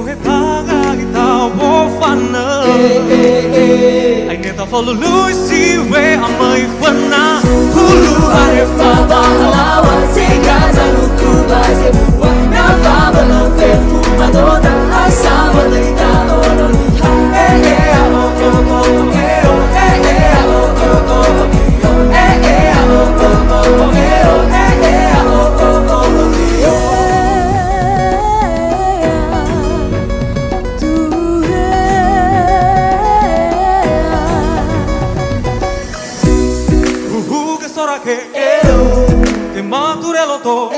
해봐가 기타 못하나 Anh nên ta follow Lucy way I'm mây phân na Hulu ai Fa ba alawa Sega zalu kuba Zebu na fa ba no fe Fumadona Asama leita ono Eh eh oh oh oh eh oh Eh eh oh oh oh Eh eh oh oh oh eh oh Eh eh oh oh oh Sorake te maturelo to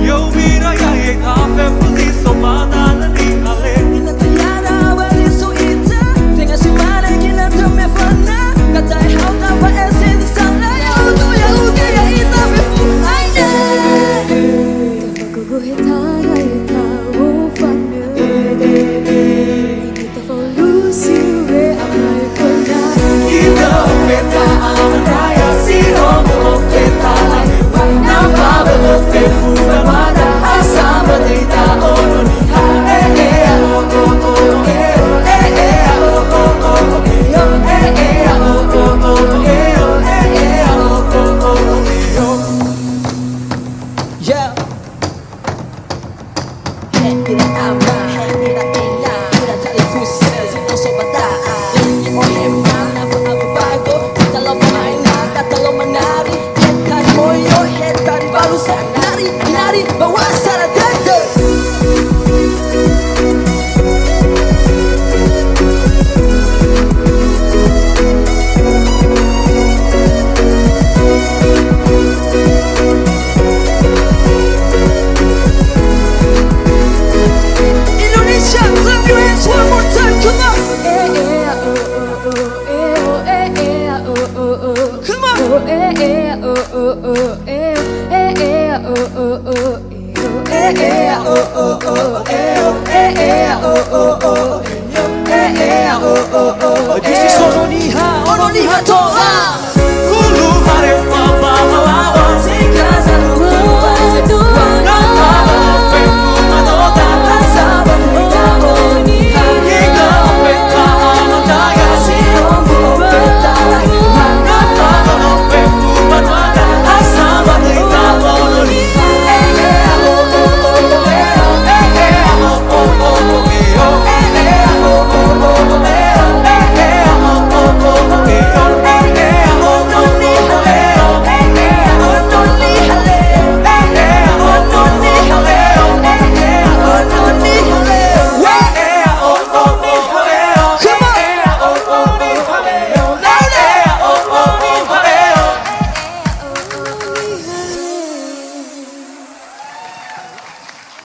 yo mira ya e cafe fuzi so manana ni ale Ina tayana wa so ita tenga si mare kina to me fana kata how ta pa esin sala ya udo ya uge ya ita me fu aina te go hita ya ita wo fana ita for Lucy we amai fana ita meta amra oh